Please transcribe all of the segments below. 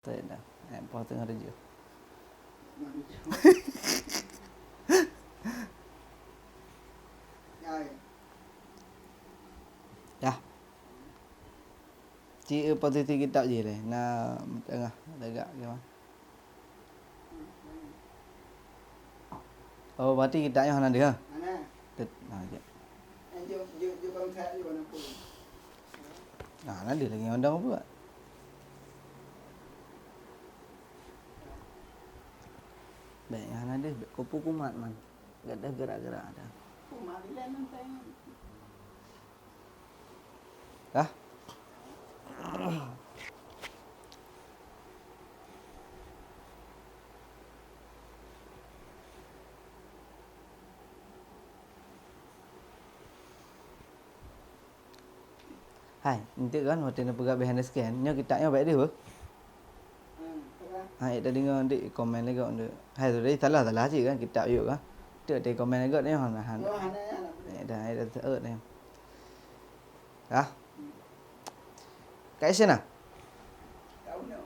Tak dah. Apa tengah kerja. Dah. Cik apa tu kitab je leh. Nah, tengah tegak ke mana? Oh, berarti kitabnya hana dia. Mana? Nah, je. Jom bang saya juga nak pun. Nah, ada lagi undang apa buat? Baik, hana dia kupu kumat man. Gak ada gerak-gerak ada. Marilah nanti. Dah. Hai, nanti kan waktu nak pegang behind the scan, nya kitabnya baik dia apa? Hai, tadi ngau nanti komen lagi on dia. Hai, tu tadi salah je kan kitab yuk kan. Tu tadi komen lagi ni hana hana. Oh, hana ya nak. Dah teut ni. Dah. Kat sini ah? Kau nak.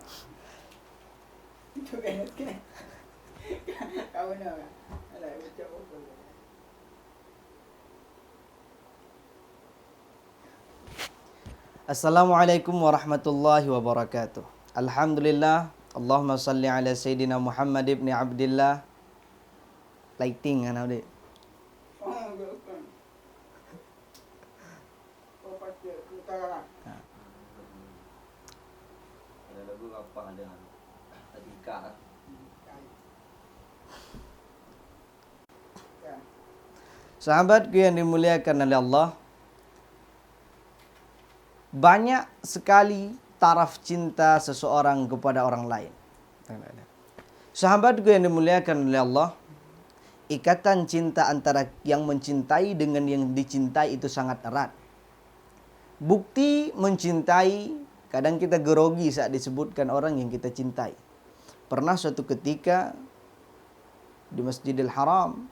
Itu kan kan. Kau nak. Alah, macam apa? Assalamualaikum warahmatullahi wabarakatuh. Alhamdulillah. Allahumma salli ala Sayyidina Muhammad ibn Abdillah. Lighting kan adik. Oh, bukan. Oh, pasti utara. Ada lagu apa dengan Adika kan? Sahabatku yang dimuliakan oleh Allah, banyak sekali taraf cinta seseorang kepada orang lain. Sahabatku yang dimuliakan oleh Allah, ikatan cinta antara yang mencintai dengan yang dicintai itu sangat erat. Bukti mencintai, kadang kita gerogi saat disebutkan orang yang kita cintai. Pernah suatu ketika di Masjidil Haram,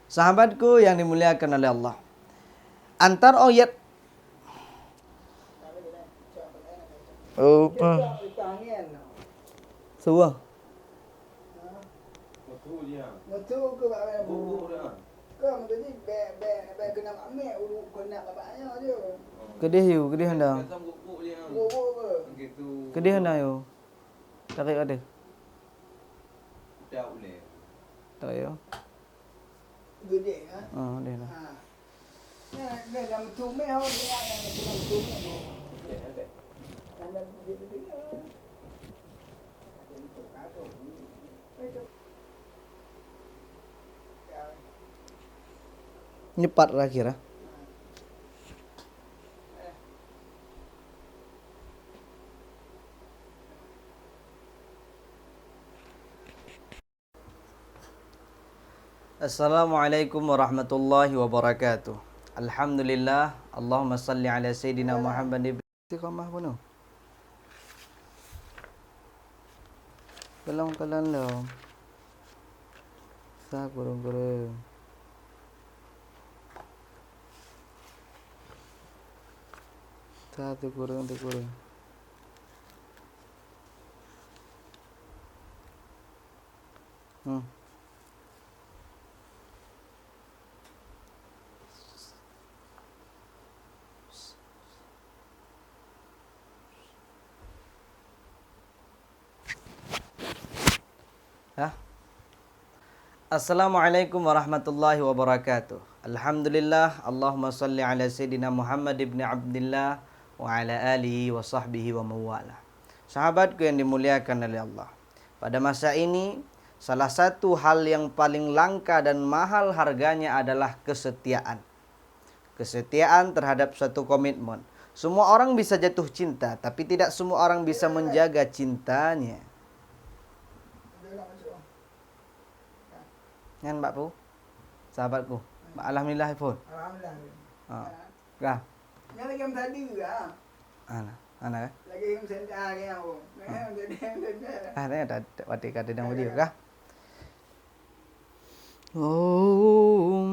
sahabatku yang dimuliakan oleh Allah, antar ayat apa? Sebuah. Betul dia. Betul ke pak? Bubuk dia. Kau tadi be kena ambil ulu kena bapaknya dia. Kedih hendak. Kata bubuk dia. Bubuk ke? Begitu. Kedih hendak yo. Tarik ada. Tak boleh. Tak yo. Gede ha. Dia lah. Ha. Nah, dalam tume hau dia yang dalam tume. Dalam dia. Nyepat lah kira. Assalamualaikum warahmatullahi wabarakatuh. Alhamdulillah. Allahumma salli ala Sayyidina Muhammad ibn Istiqamah pun. Kalang lo. Sa kurung. Satu kurung. Assalamualaikum warahmatullahi wabarakatuh. Alhamdulillah. Allahumma salli ala Sayyidina Muhammad ibn Abdillah wa ala alihi wa sahbihi wa mawala. Sahabatku yang dimuliakan oleh Allah, pada masa ini salah satu hal yang paling langka dan mahal harganya adalah kesetiaan. Kesetiaan terhadap suatu komitmen. Semua orang bisa jatuh cinta, tapi tidak semua orang bisa menjaga cintanya. Kan Mbak Pu? Sahabatku. Alhamdulillah pun. Alhamdulillah. Kah? Yang lagi yang tadi juga. Ana kan? Lagi yang sentar ke aku. Ini ada waktu kata dalam video kah? Oh.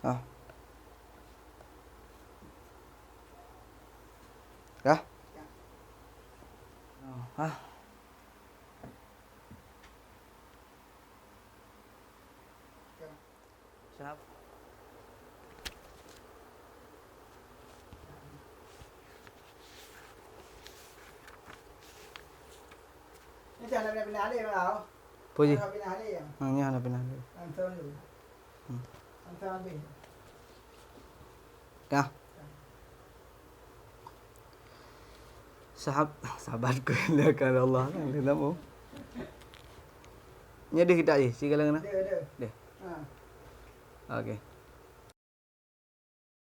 Ah. Dah? Ah. Siap. Ini jangan pindah dia mau. Puji. Pindah dia yang. Ni ada pindah. Antar dulu. Antar habis. Dah. Sahabatku yang akan Allah kan lelamu. Nya dia kita je, si kalangan. Dia. Dia. Ha. Okey.